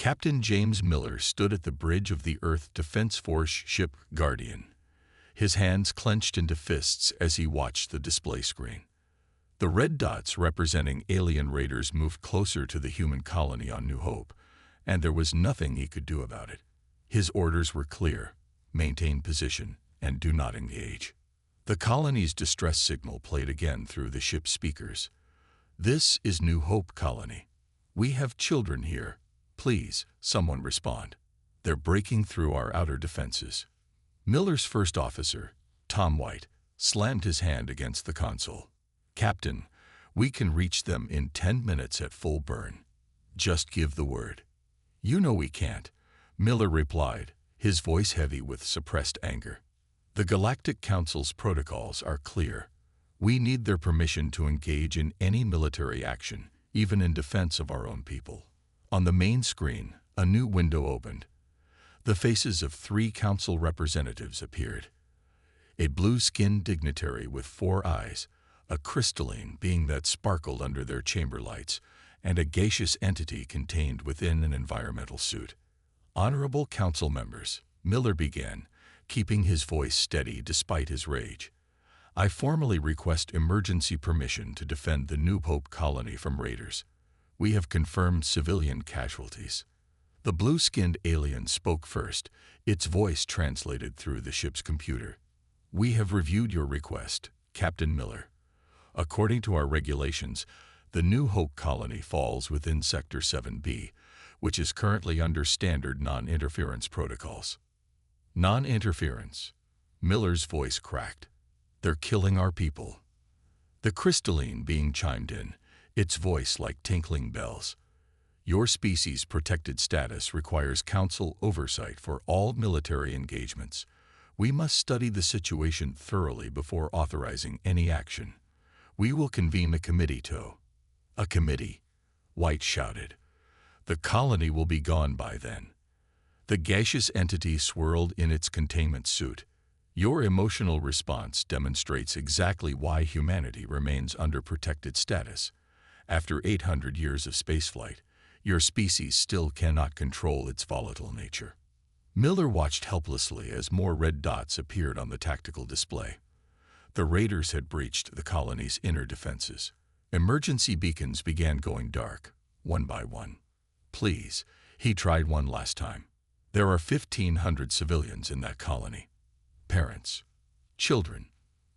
Captain James Miller stood at the bridge of the Earth Defense Force ship Guardian, his hands clenched into fists as he watched the display screen. The red dots representing alien raiders moved closer to the human colony on New Hope, and there was nothing he could do about it. His orders were clear: maintain position and do not engage. The colony's distress signal played again through the ship's speakers. "This is New Hope Colony. We have children here. Please, someone respond. They're breaking through our outer defenses." Miller's first officer, Tom White, slammed his hand against the console. "Captain, we can reach them in 10 minutes at full burn. Just give the word." "You know we can't," Miller replied, his voice heavy with suppressed anger. "The Galactic Council's protocols are clear. We need their permission to engage in any military action, even in defense of our own people." On the main screen, a new window opened. The faces of 3 council representatives appeared. A blue-skinned dignitary with 4 eyes, a crystalline being that sparkled under their chamber lights, and a gaseous entity contained within an environmental suit. "Honorable council members," Miller began, keeping his voice steady despite his rage, "I formally request emergency permission to defend the New Hope colony from raiders. We have confirmed civilian casualties." The blue-skinned alien spoke first, its voice translated through the ship's computer. "We have reviewed your request, Captain Miller. According to our regulations, the New Hope colony falls within Sector 7B, which is currently under standard non-interference protocols." "Non-interference?" Miller's voice cracked. "They're killing our people." The crystalline being chimed in, its voice like tinkling bells. "Your species' protected status requires council oversight for all military engagements. We must study the situation thoroughly before authorizing any action. We will convene a committee to—" "A committee?" White shouted. "The colony will be gone by then." The gaseous entity swirled in its containment suit. "Your emotional response demonstrates exactly why humanity remains under protected status. After 800 years of spaceflight, your species still cannot control its volatile nature." Miller watched helplessly as more red dots appeared on the tactical display. The raiders had breached the colony's inner defenses. Emergency beacons began going dark, one by one. "Please," he tried one last time. "There are 1,500 civilians in that colony. Parents, children.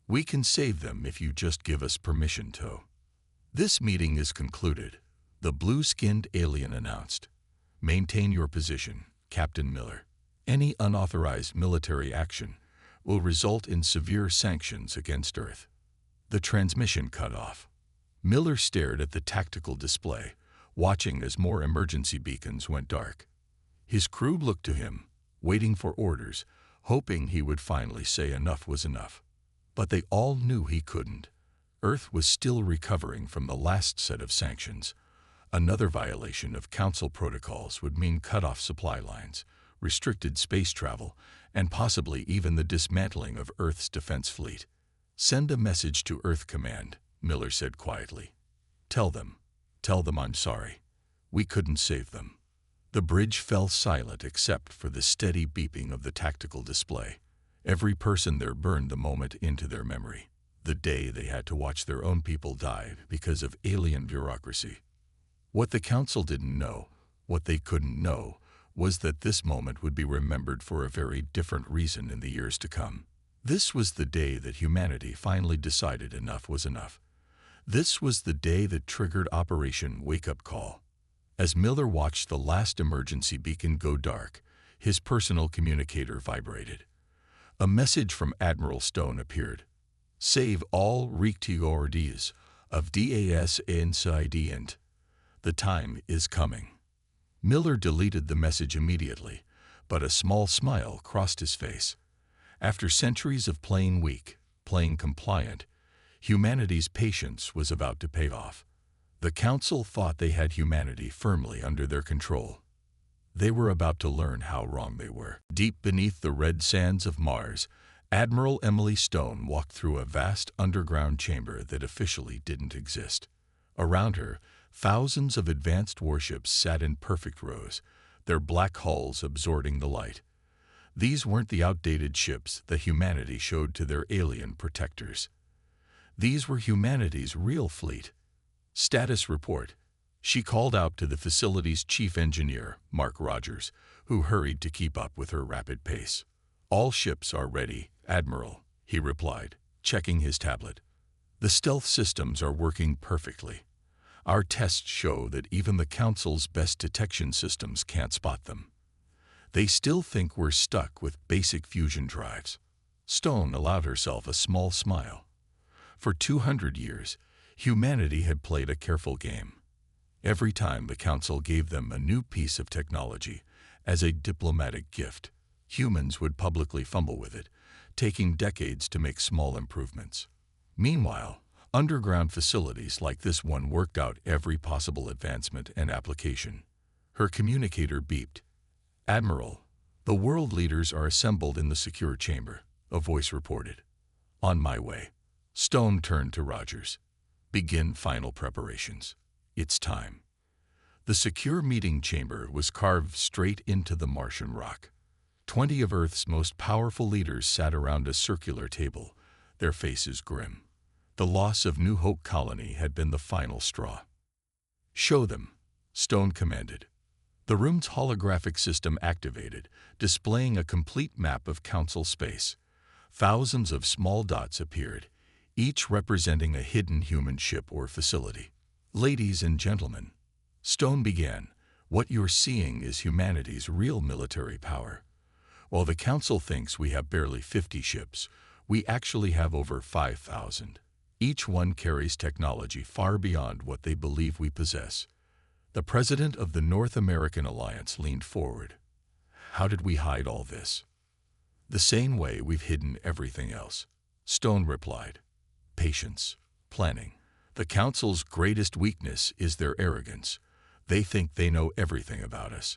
We can save them if you just give us permission to." "This meeting is concluded," the blue-skinned alien announced. "Maintain your position, Captain Miller. Any unauthorized military action will result in severe sanctions against Earth." The transmission cut off. Miller stared at the tactical display, watching as more emergency beacons went dark. His crew looked to him, waiting for orders, hoping he would finally say enough was enough. But they all knew he couldn't. Earth was still recovering from the last set of sanctions. Another violation of Council protocols would mean cut-off supply lines, restricted space travel, and possibly even the dismantling of Earth's defense fleet. "Send a message to Earth Command," Miller said quietly. Tell them I'm sorry. We couldn't save them." The bridge fell silent except for the steady beeping of the tactical display. Every person there burned the moment into their memory. The day they had to watch their own people die because of alien bureaucracy. What the Council didn't know, what they couldn't know, was that this moment would be remembered for a very different reason in the years to come. This was the day that humanity finally decided enough was enough. This was the day that triggered Operation Wake Up Call. As Miller watched the last emergency beacon go dark, his personal communicator vibrated. A message from Admiral Stone appeared. "Save all rectiordes of DAS Incident. The time is coming." Miller deleted the message immediately, but a small smile crossed his face. After centuries of playing weak, playing compliant, humanity's patience was about to pay off. The Council thought they had humanity firmly under their control. They were about to learn how wrong they were. Deep beneath the red sands of Mars, Admiral Emily Stone walked through a vast underground chamber that officially didn't exist. Around her, thousands of advanced warships sat in perfect rows, their black hulls absorbing the light. These weren't the outdated ships that humanity showed to their alien protectors. These were humanity's real fleet. Status report. She called out to the facility's chief engineer, Mark Rogers, who hurried to keep up with her rapid pace. "All ships are ready, Admiral," he replied, checking his tablet. "The stealth systems are working perfectly. Our tests show that even the Council's best detection systems can't spot them. They still think we're stuck with basic fusion drives." Stone allowed herself a small smile. For 200 years, humanity had played a careful game. Every time the Council gave them a new piece of technology as a diplomatic gift, humans would publicly fumble with it, taking decades to make small improvements. Meanwhile, underground facilities like this one worked out every possible advancement and application. Her communicator beeped. "Admiral, the world leaders are assembled in the secure chamber," a voice reported. "On my way." Stone turned to Rogers. "Begin final preparations. It's time." The secure meeting chamber was carved straight into the Martian rock. 20 of Earth's most powerful leaders sat around a circular table, their faces grim. The loss of New Hope Colony had been the final straw. "Show them," Stone commanded. The room's holographic system activated, displaying a complete map of Council space. Thousands of small dots appeared, each representing a hidden human ship or facility. "Ladies and gentlemen," Stone began, "what you're seeing is humanity's real military power. While the Council thinks we have barely 50 ships, we actually have over 5,000. Each one carries technology far beyond what they believe we possess." The president of the North American Alliance leaned forward. "How did we hide all this?" "The same way we've hidden everything else," Stone replied. "Patience, planning. The Council's greatest weakness is their arrogance. They think they know everything about us.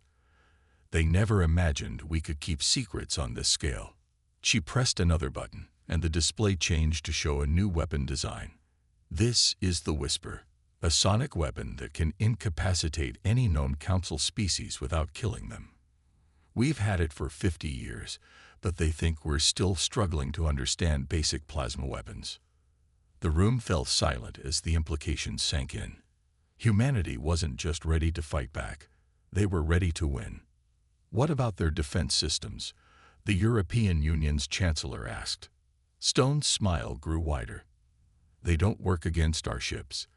They never imagined we could keep secrets on this scale." She pressed another button, and the display changed to show a new weapon design. "This is the Whisper, a sonic weapon that can incapacitate any known Council species without killing them. We've had it for 50 years, but they think we're still struggling to understand basic plasma weapons." The room fell silent as the implications sank in. Humanity wasn't just ready to fight back, they were ready to win. "What about their defense systems?" the European Union's Chancellor asked. Stone's smile grew wider. "They don't work against our ships.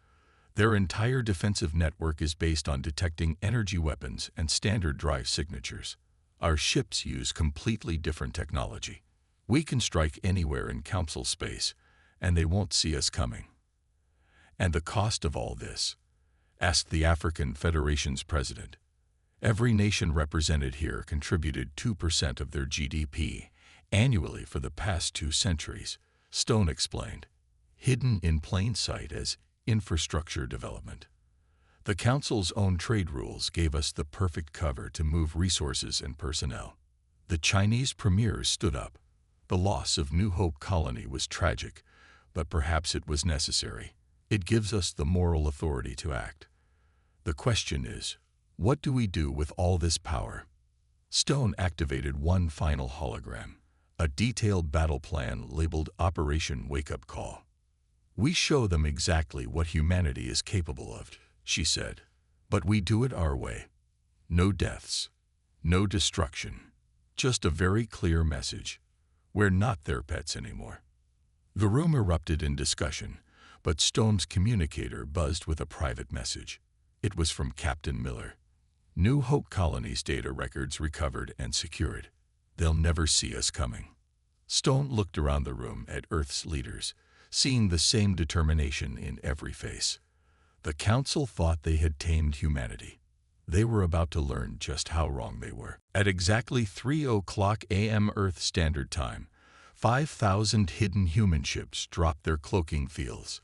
Their entire defensive network is based on detecting energy weapons and standard drive signatures. Our ships use completely different technology. We can strike anywhere in Council space, and they won't see us coming." "And the cost of all this?" asked the African Federation's president. "Every nation represented here contributed 2% of their GDP annually for the past 2 centuries, Stone explained, "hidden in plain sight as infrastructure development. The Council's own trade rules gave us the perfect cover to move resources and personnel." The Chinese premier stood up. "The loss of New Hope Colony was tragic, but perhaps it was necessary. It gives us the moral authority to act. The question is, what do we do with all this power?" Stone activated one final hologram, a detailed battle plan labeled Operation Wake Up Call. "We show them exactly what humanity is capable of," she said. "But we do it our way. No deaths, no destruction, just a very clear message. We're not their pets anymore." The room erupted in discussion, but Stone's communicator buzzed with a private message. It was from Captain Miller. "New Hope Colony's data records recovered and secured. They'll never see us coming." Stone looked around the room at Earth's leaders, seeing the same determination in every face. The Council thought they had tamed humanity. They were about to learn just how wrong they were. At exactly 3:00 a.m. Earth Standard Time, 5,000 hidden human ships dropped their cloaking fields.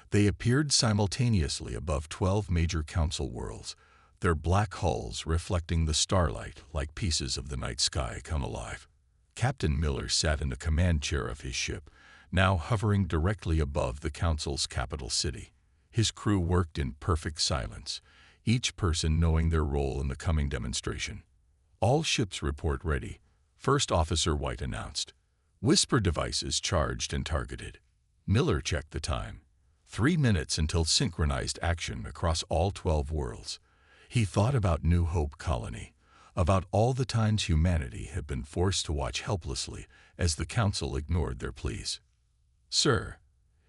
They appeared simultaneously above 12 major Council worlds, their black hulls reflecting the starlight like pieces of the night sky come alive. Captain Miller sat in the command chair of his ship, now hovering directly above the Council's capital city. His crew worked in perfect silence, each person knowing their role in the coming demonstration. All ships report ready, First Officer White announced. Whisper devices charged and targeted. Miller checked the time. 3 minutes until synchronized action across all 12 worlds. He thought about New Hope Colony, about all the times humanity had been forced to watch helplessly as the Council ignored their pleas. "Sir,"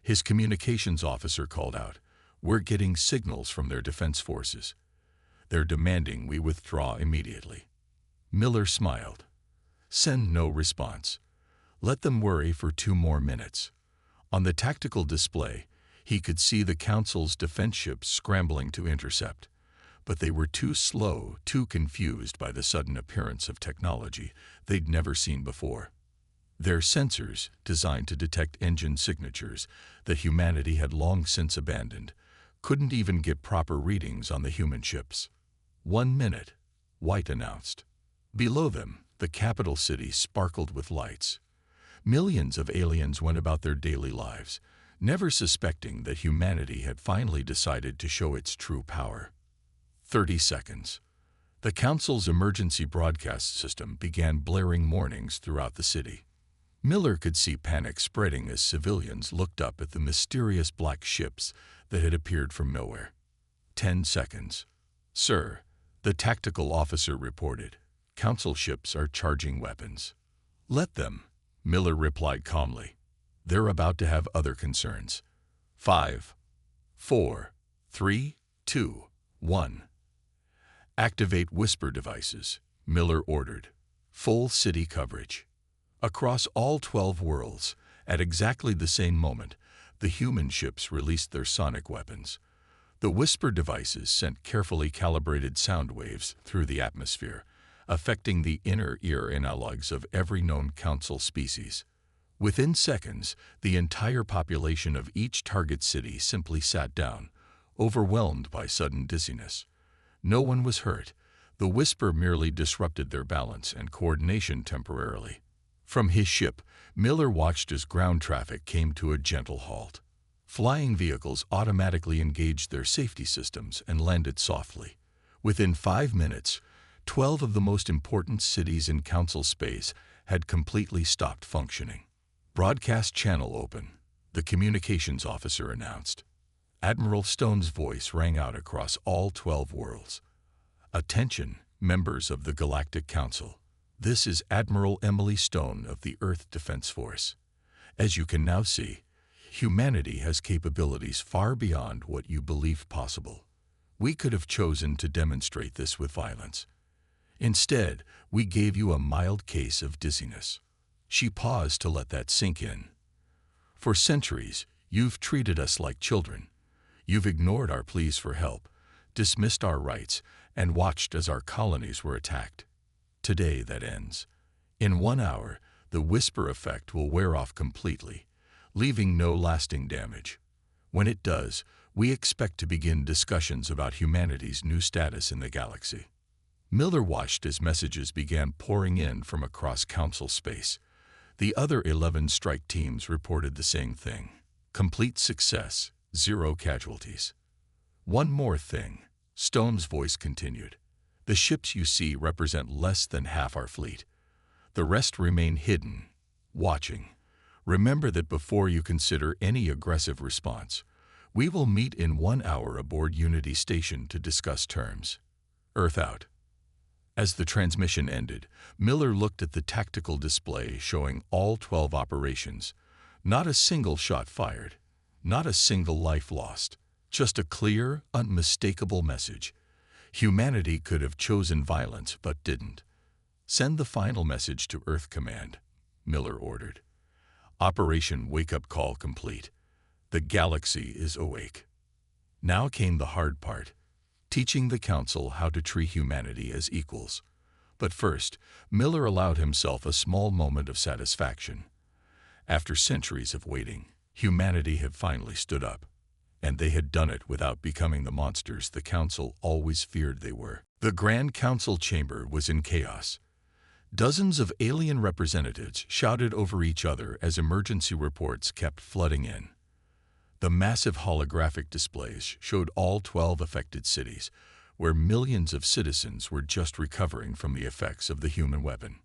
his communications officer called out, "we're getting signals from their defense forces. They're demanding we withdraw immediately." Miller smiled. "Send no response. Let them worry for 2 more minutes." On the tactical display, he could see the Council's defense ships scrambling to intercept. But they were too slow, too confused by the sudden appearance of technology they'd never seen before. Their sensors, designed to detect engine signatures that humanity had long since abandoned, couldn't even get proper readings on the human ships. 1 minute, White announced. Below them, the capital city sparkled with lights. Millions of aliens went about their daily lives, never suspecting that humanity had finally decided to show its true power. 30 seconds. The Council's emergency broadcast system began blaring warnings throughout the city. Miller could see panic spreading as civilians looked up at the mysterious black ships that had appeared from nowhere. 10 seconds. "Sir," the tactical officer reported, "Council ships are charging weapons." "Let them," Miller replied calmly. "They're about to have other concerns." 5, 4, 3, 2, 1. "Activate whisper devices," Miller ordered. "Full city coverage." Across all 12 worlds, at exactly the same moment, the human ships released their sonic weapons. The whisper devices sent carefully calibrated sound waves through the atmosphere, affecting the inner ear analogs of every known Council species. Within seconds, the entire population of each target city simply sat down, overwhelmed by sudden dizziness. No one was hurt. The whisper merely disrupted their balance and coordination temporarily. From his ship, Miller watched as ground traffic came to a gentle halt. Flying vehicles automatically engaged their safety systems and landed softly. Within 5 minutes, 12 of the most important cities in Council space had completely stopped functioning. "Broadcast channel open," the communications officer announced. Admiral Stone's voice rang out across all 12 worlds. "Attention, members of the Galactic Council. This is Admiral Emily Stone of the Earth Defense Force. As you can now see, humanity has capabilities far beyond what you believed possible. We could have chosen to demonstrate this with violence. Instead, we gave you a mild case of dizziness." She paused to let that sink in. "For centuries, you've treated us like children. You've ignored our pleas for help, dismissed our rights, and watched as our colonies were attacked. Today that ends. In 1 hour, the whisper effect will wear off completely, leaving no lasting damage. When it does, we expect to begin discussions about humanity's new status in the galaxy." Miller watched as messages began pouring in from across Council space. The other 11 strike teams reported the same thing. Complete success, 0 casualties. "One more thing," Stone's voice continued. "The ships you see represent less than half our fleet. The rest remain hidden, watching. Remember that before you consider any aggressive response, we will meet in 1 hour aboard Unity Station to discuss terms. Earth out." As the transmission ended, Miller looked at the tactical display showing all 12 operations. Not a single shot fired, not a single life lost, just a clear, unmistakable message. Humanity could have chosen violence but didn't. "Send the final message to Earth Command," Miller ordered. Operation Wake-Up Call complete. The galaxy is awake. Now came the hard part, teaching the Council how to treat humanity as equals. But first, Miller allowed himself a small moment of satisfaction. After centuries of waiting, humanity had finally stood up. And they had done it without becoming the monsters the Council always feared they were. The Grand Council chamber was in chaos. Dozens of alien representatives shouted over each other as emergency reports kept flooding in. The massive holographic displays showed all 12 affected cities, where millions of citizens were just recovering from the effects of the human weapon.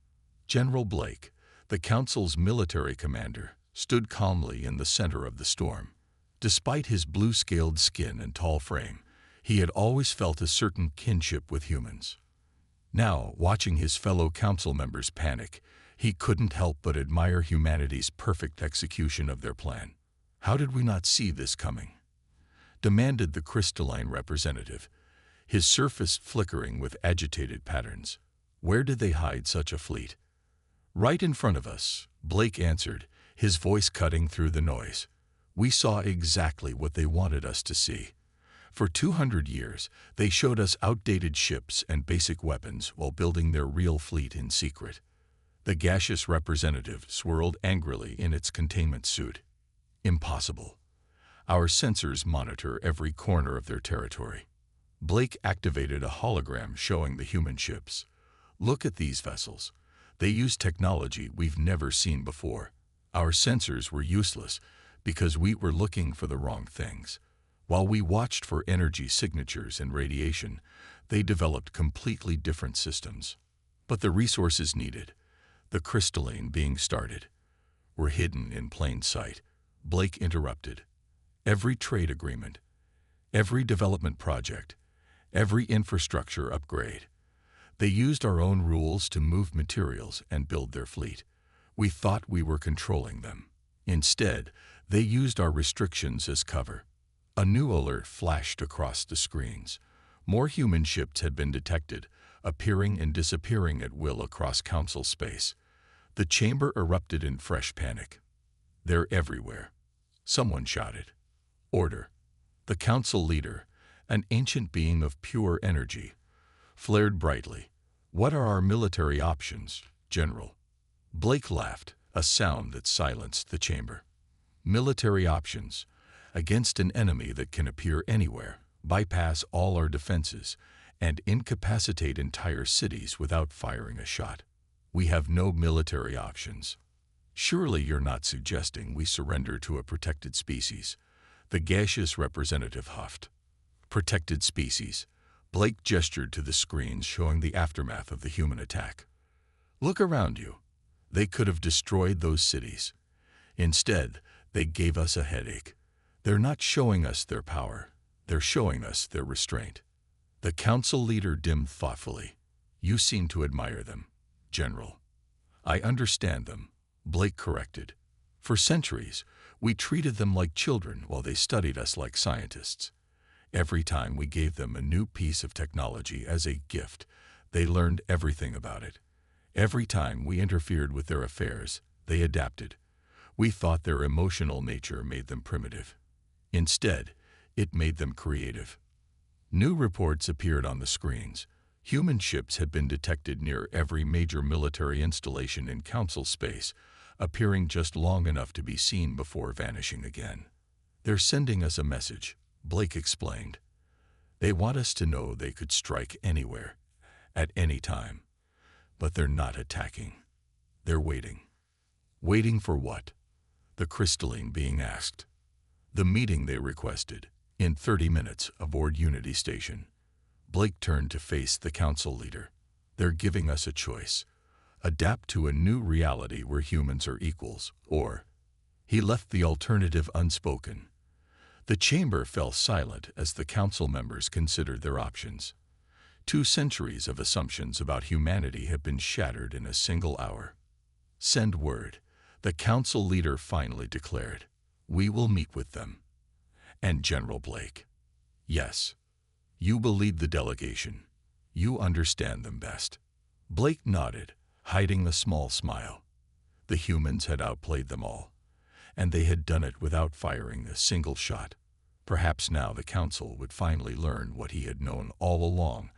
General Blake, the Council's military commander, stood calmly in the center of the storm. Despite his blue-scaled skin and tall frame, he had always felt a certain kinship with humans. Now, watching his fellow council members panic, he couldn't help but admire humanity's perfect execution of their plan. "How did we not see this coming?" demanded the crystalline representative, his surface flickering with agitated patterns. "Where did they hide such a fleet?" "Right in front of us," Blake answered, his voice cutting through the noise. "We saw exactly what they wanted us to see. For 200 years, they showed us outdated ships and basic weapons while building their real fleet in secret." The gaseous representative swirled angrily in its containment suit. "Impossible. Our sensors monitor every corner of their territory." Blake activated a hologram showing the human ships. "Look at these vessels. They use technology we've never seen before. Our sensors were useless because we were looking for the wrong things. While we watched for energy signatures and radiation, they developed completely different systems. But the resources needed, the crystalline being started, were hidden in plain sight." Blake interrupted. "Every trade agreement, every development project, every infrastructure upgrade. They used our own rules to move materials and build their fleet. We thought we were controlling them. Instead, they used our restrictions as cover." A new alert flashed across the screens. More human ships had been detected, appearing and disappearing at will across Council space. The chamber erupted in fresh panic. "They're everywhere," someone shouted. "Order." The Council leader, an ancient being of pure energy, flared brightly. "What are our military options, General?" Blake laughed, a sound that silenced the chamber. "Military options. Against an enemy that can appear anywhere, bypass all our defenses, and incapacitate entire cities without firing a shot. We have no military options." "Surely you're not suggesting we surrender to a protected species?" the gaseous representative huffed. "Protected species." Blake gestured to the screens showing the aftermath of the human attack. "Look around you. They could have destroyed those cities. Instead, they gave us a headache. They're not showing us their power. They're showing us their restraint." The Council leader dimmed thoughtfully. "You seem to admire them, General." "I understand them," Blake corrected. "For centuries, we treated them like children while they studied us like scientists. Every time we gave them a new piece of technology as a gift, they learned everything about it. Every time we interfered with their affairs, they adapted. We thought their emotional nature made them primitive. Instead, it made them creative." New reports appeared on the screens. Human ships had been detected near every major military installation in Council space, appearing just long enough to be seen before vanishing again. "They're sending us a message," Blake explained. "They want us to know they could strike anywhere, at any time. But they're not attacking. They're waiting." "Waiting for what?" the crystalline being asked. "The meeting they requested, in 30 minutes aboard Unity Station." Blake turned to face the Council leader. "They're giving us a choice. Adapt to a new reality where humans are equals, or—" He left the alternative unspoken. The chamber fell silent as the Council members considered their options. 2 centuries of assumptions about humanity have been shattered in a single hour. "Send word," the Council leader finally declared. "We will meet with them." "And General Blake?" "Yes. You will lead the delegation. You understand them best." Blake nodded, hiding a small smile. The humans had outplayed them all, and they had done it without firing a single shot. Perhaps now the Council would finally learn what he had known all along.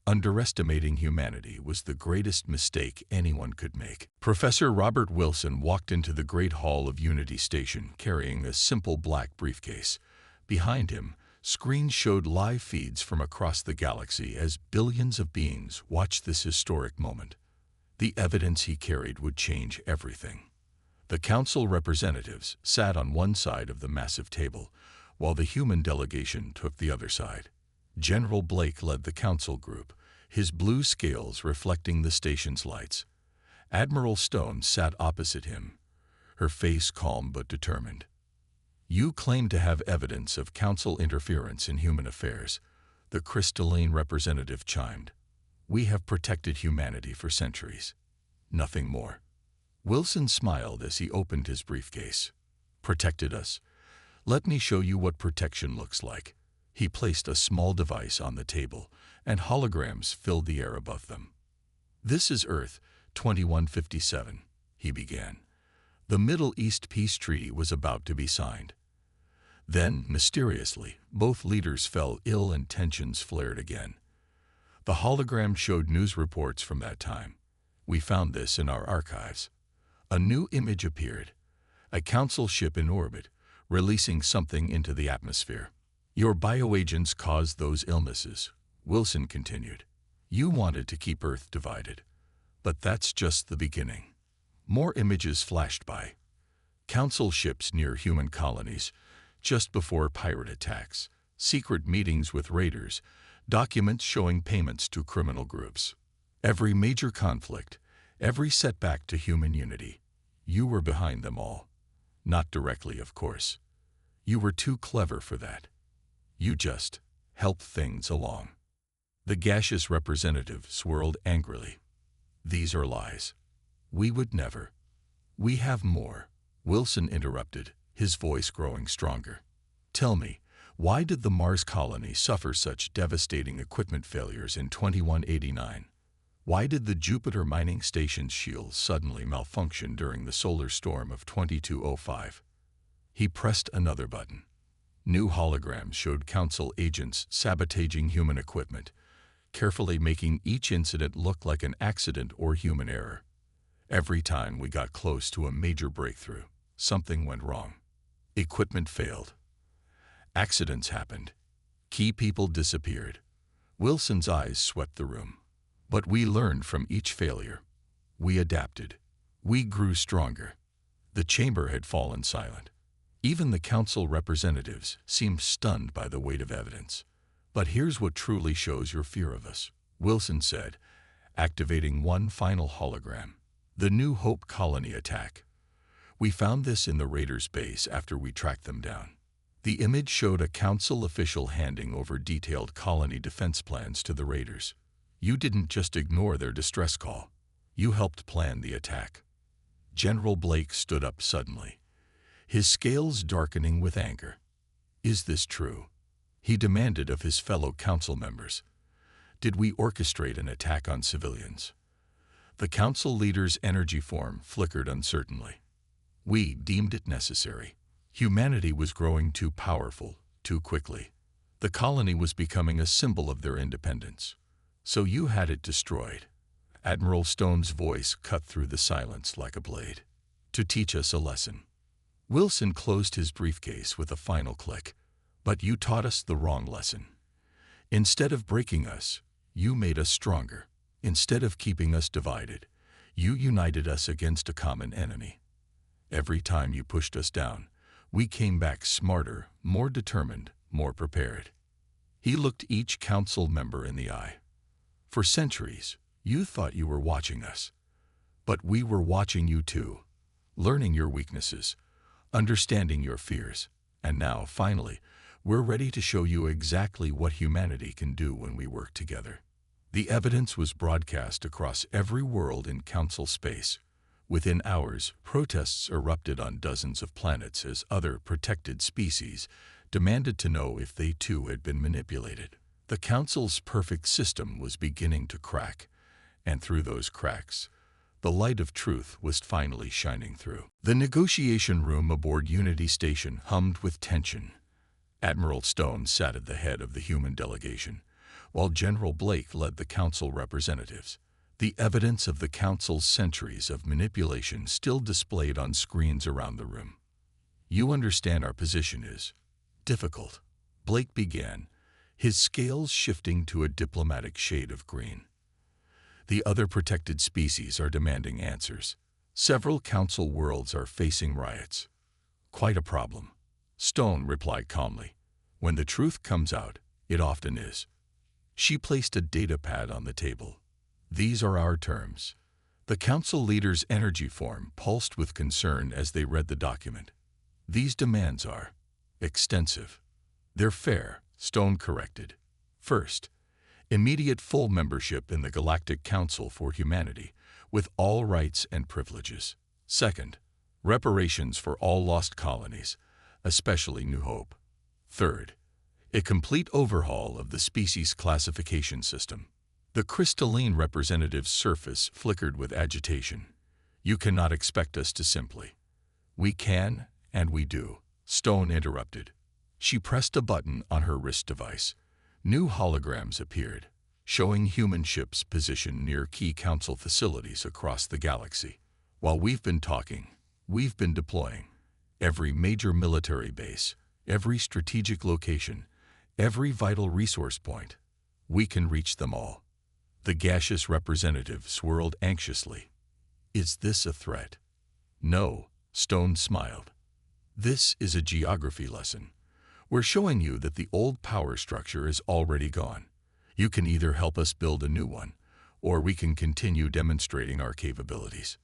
Underestimating humanity was the greatest mistake anyone could make. Professor Robert Wilson walked into the Great Hall of Unity Station carrying a simple black briefcase. Behind him, screens showed live feeds from across the galaxy as billions of beings watched this historic moment. The evidence he carried would change everything. The Council representatives sat on one side of the massive table, while the human delegation took the other side. General Blake led the council group, his blue scales reflecting the station's lights. Admiral Stone sat opposite him, her face calm but determined. "You claim to have evidence of council interference in human affairs," the crystalline representative chimed. "We have protected humanity for centuries. Nothing more." Wilson smiled as he opened his briefcase. "Protected us? Let me show you what protection looks like." He placed a small device on the table, and holograms filled the air above them. "This is Earth 2157, he began. The Middle East Peace Treaty was about to be signed. Then, mysteriously, both leaders fell ill and tensions flared again. The hologram showed news reports from that time. We found this in our archives. A new image appeared, a council ship in orbit, releasing something into the atmosphere. "Your bioagents caused those illnesses," Wilson continued. "You wanted to keep Earth divided. But that's just the beginning." More images flashed by. Council ships near human colonies, just before pirate attacks, secret meetings with raiders, documents showing payments to criminal groups. Every major conflict, every setback to human unity, you were behind them all. Not directly, of course. You were too clever for that. You just helped things along. The gaseous representative swirled angrily. "These are lies. We would never." "We have more," Wilson interrupted, his voice growing stronger. "Tell me, why did the Mars colony suffer such devastating equipment failures in 2189? Why did the Jupiter mining station's shields suddenly malfunction during the solar storm of 2205? He pressed another button. New holograms showed council agents sabotaging human equipment, carefully making each incident look like an accident or human error. Every time we got close to a major breakthrough, something went wrong. Equipment failed. Accidents happened. Key people disappeared. Wilson's eyes swept the room. But we learned from each failure. We adapted. We grew stronger. The chamber had fallen silent. Even the council representatives seemed stunned by the weight of evidence. "But here's what truly shows your fear of us," Wilson said, activating one final hologram. "The New Hope colony attack. We found this in the raiders' base after we tracked them down." The image showed a council official handing over detailed colony defense plans to the raiders. "You didn't just ignore their distress call. You helped plan the attack." General Blake stood up suddenly, his scales darkening with anger. "Is this true?" he demanded of his fellow council members. "Did we orchestrate an attack on civilians?" The council leader's energy form flickered uncertainly. "We deemed it necessary. Humanity was growing too powerful, too quickly. The colony was becoming a symbol of their independence. So you had it destroyed." Admiral Stone's voice cut through the silence like a blade. "To teach us a lesson." Wilson closed his briefcase with a final click. "But you taught us the wrong lesson. Instead of breaking us, you made us stronger. Instead of keeping us divided, you united us against a common enemy. Every time you pushed us down, we came back smarter, more determined, more prepared." He looked each council member in the eye. "For centuries, you thought you were watching us. But we were watching you too, learning your weaknesses, understanding your fears, and now, finally, we're ready to show you exactly what humanity can do when we work together." The evidence was broadcast across every world in council space. Within hours, protests erupted on dozens of planets as other protected species demanded to know if they too had been manipulated. The council's perfect system was beginning to crack, and through those cracks, the light of truth was finally shining through. The negotiation room aboard Unity Station hummed with tension. Admiral Stone sat at the head of the human delegation, while General Blake led the council representatives. The evidence of the council's centuries of manipulation still displayed on screens around the room. "You understand our position is difficult," Blake began, his scales shifting to a diplomatic shade of green. "The other protected species are demanding answers. Several council worlds are facing riots. Quite a problem." Stone replied calmly. "When the truth comes out, It often is. She placed a data pad on the table. These are our terms. The council leader's energy form pulsed with concern as they read the document. These demands are extensive. They're fair, Stone corrected. First, immediate full membership in the Galactic Council for Humanity, with all rights and privileges. Second, reparations for all lost colonies, especially New Hope. Third, a complete overhaul of the species classification system. The crystalline representative's surface flickered with agitation. You cannot expect us to simply. We can, and we do, Stone interrupted. She pressed a button on her wrist device. New holograms appeared, showing human ships positioned near key council facilities across the galaxy. While we've been talking, we've been deploying. Every major military base, every strategic location, every vital resource point. We can reach them all. The gaseous representative swirled anxiously. Is this a threat? No, Stone smiled. This is a geography lesson. We're showing you that the old power structure is already gone. You can either help us build a new one, or we can continue demonstrating our capabilities.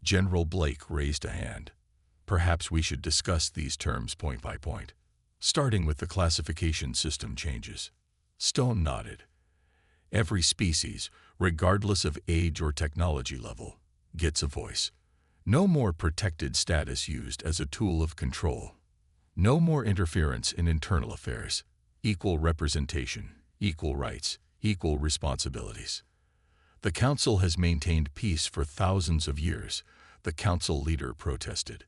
General Blake raised a hand. Perhaps we should discuss these terms point by point, starting with the classification system changes. Stone nodded. Every species, regardless of age or technology level, gets a voice. No more protected status used as a tool of control. No more interference in internal affairs. Equal representation, equal rights, equal responsibilities. The Council has maintained peace for thousands of years, the Council leader protested.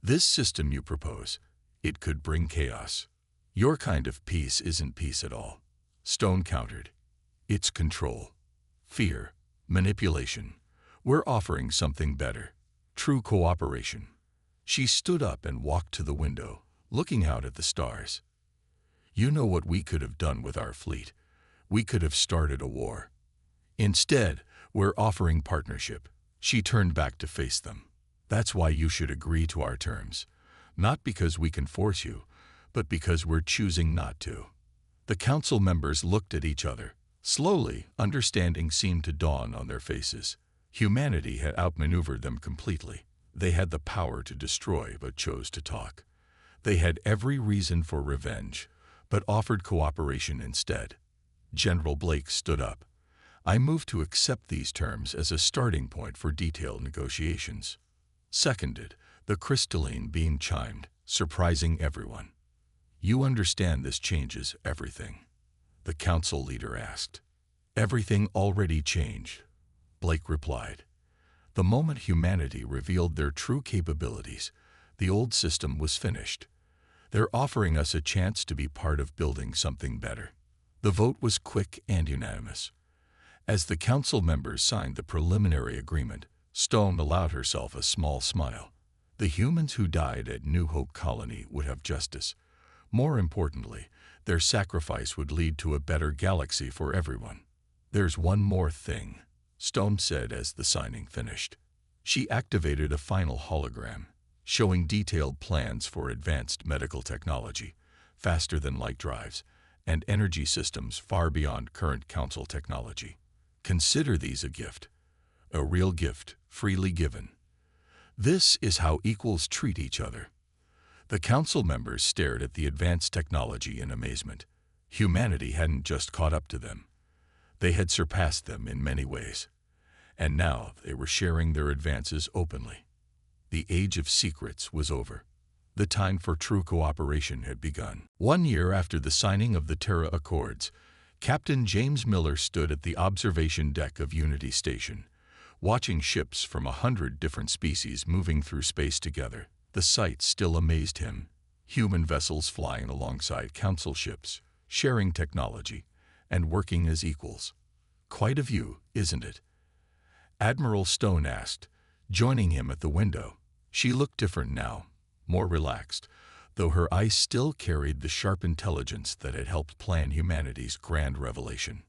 This system you propose, it could bring chaos. Your kind of peace isn't peace at all, Stone countered. It's control, fear, manipulation. We're offering something better, true cooperation. She stood up and walked to the window, looking out at the stars. You know what we could have done with our fleet. We could have started a war. Instead, we're offering partnership. She turned back to face them. That's why you should agree to our terms. Not because we can force you, but because we're choosing not to. The council members looked at each other. Slowly, understanding seemed to dawn on their faces. Humanity had outmaneuvered them completely. They had the power to destroy, but chose to talk. They had every reason for revenge, but offered cooperation instead. General Blake stood up. I move to accept these terms as a starting point for detailed negotiations. Seconded, the crystalline beam chimed, surprising everyone. You understand this changes everything? The council leader asked. Everything already changed, Blake replied. The moment humanity revealed their true capabilities, the old system was finished. They're offering us a chance to be part of building something better. The vote was quick and unanimous. As the council members signed the preliminary agreement, Stone allowed herself a small smile. The humans who died at New Hope Colony would have justice. More importantly, their sacrifice would lead to a better galaxy for everyone. There's one more thing, Stone said as the signing finished. She activated a final hologram, showing detailed plans for advanced medical technology, faster-than-light drives, and energy systems far beyond current council technology. Consider these a gift, a real gift, freely given. This is how equals treat each other. The council members stared at the advanced technology in amazement. Humanity hadn't just caught up to them. They had surpassed them in many ways. And now they were sharing their advances openly. The age of secrets was over. The time for true cooperation had begun. 1 year after the signing of the Terra Accords, Captain James Miller stood at the observation deck of Unity Station, watching ships from 100 different species moving through space together. The sight still amazed him. Human vessels flying alongside council ships, sharing technology, and working as equals. Quite a view, isn't it? Admiral Stone asked, joining him at the window. She looked different now, more relaxed, though her eyes still carried the sharp intelligence that had helped plan humanity's grand revelation.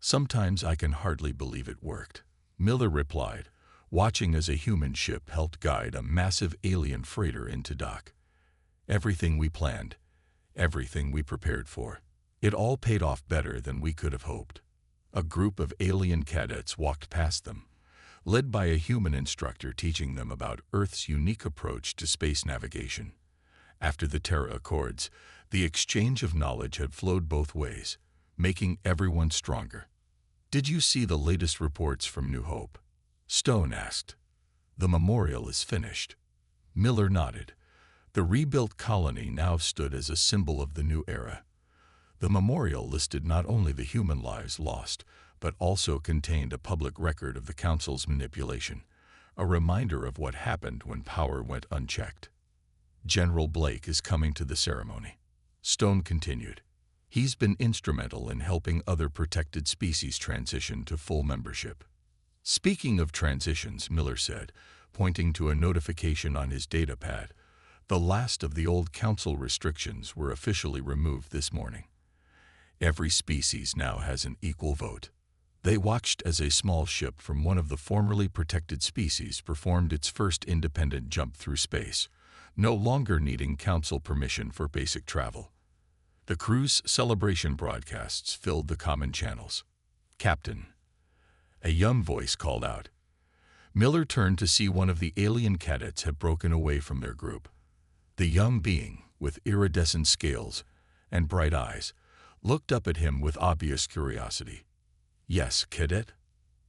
Sometimes I can hardly believe it worked, Miller replied, watching as a human ship helped guide a massive alien freighter into dock. Everything we planned, everything we prepared for, It all paid off better than we could have hoped. A group of alien cadets walked past them, led by a human instructor teaching them about Earth's unique approach to space navigation. After the Terra Accords, the exchange of knowledge had flowed both ways, making everyone stronger. "Did you see the latest reports from New Hope?" Stone asked. "The memorial is finished." Miller nodded. The rebuilt colony now stood as a symbol of the new era. The memorial listed not only the human lives lost, but also contained a public record of the Council's manipulation, a reminder of what happened when power went unchecked. "General Blake is coming to the ceremony," Stone continued. "He's been instrumental in helping other protected species transition to full membership." "Speaking of transitions," Miller said, pointing to a notification on his datapad, "the last of the old Council restrictions were officially removed this morning. Every species now has an equal vote." They watched as a small ship from one of the formerly protected species performed its first independent jump through space, no longer needing Council permission for basic travel. The crew's celebration broadcasts filled the common channels. "Captain," a young voice called out. Miller turned to see one of the alien cadets had broken away from their group. The young being, with iridescent scales and bright eyes, looked up at him with obvious curiosity. "Yes, cadet?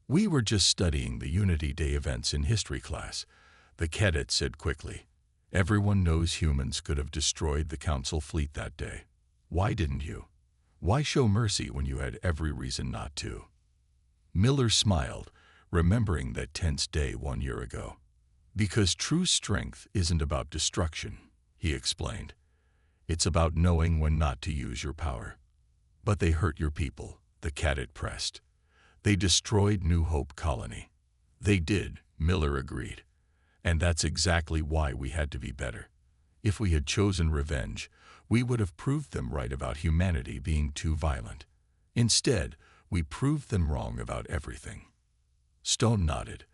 We were just studying the Unity Day events in history class," the cadet said quickly. "Everyone knows humans could have destroyed the Council fleet that day. Why didn't you? Why show mercy when you had every reason not to?" Miller smiled, remembering that tense day 1 year ago. "Because true strength isn't about destruction," he explained. "It's about knowing when not to use your power." "But they hurt your people," the cadet pressed. "They destroyed New Hope Colony." "They did," Miller agreed. "And that's exactly why we had to be better. If we had chosen revenge, we would have proved them right about humanity being too violent. Instead, we proved them wrong about everything." Stone nodded.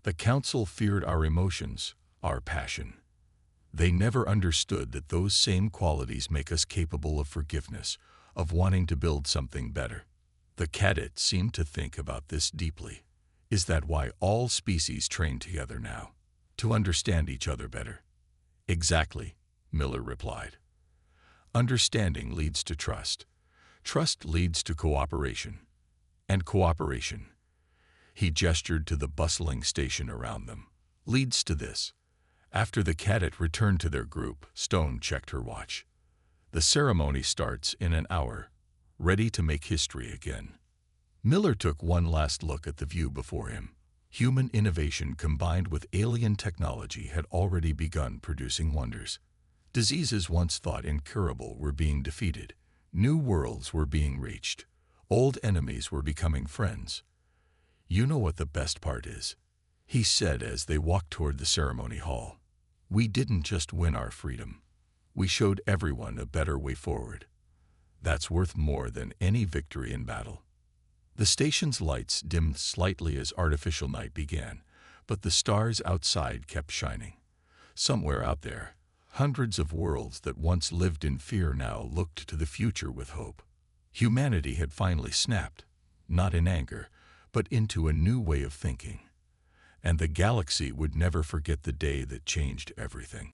"The Council feared our emotions, our passion. They never understood that those same qualities make us capable of forgiveness, of wanting to build something better." The cadet seemed to think about this deeply. "Is that why all species train together now? To understand each other better?" "Exactly," Miller replied. "Understanding leads to trust. Trust leads to cooperation. And cooperation," he gestured to the bustling station around them, "leads to this." After the cadet returned to their group, Stone checked her watch. "The ceremony starts in an hour. Ready to make history again." Miller took one last look at the view before him. Human innovation combined with alien technology had already begun producing wonders. Diseases once thought incurable were being defeated. New worlds were being reached. Old enemies were becoming friends. "You know what the best part is?" he said as they walked toward the ceremony hall. "We didn't just win our freedom. We showed everyone a better way forward. That's worth more than any victory in battle." The station's lights dimmed slightly as artificial night began, but the stars outside kept shining. Somewhere out there, hundreds of worlds that once lived in fear now looked to the future with hope. Humanity had finally snapped, not in anger, but into a new way of thinking. And the galaxy would never forget the day that changed everything.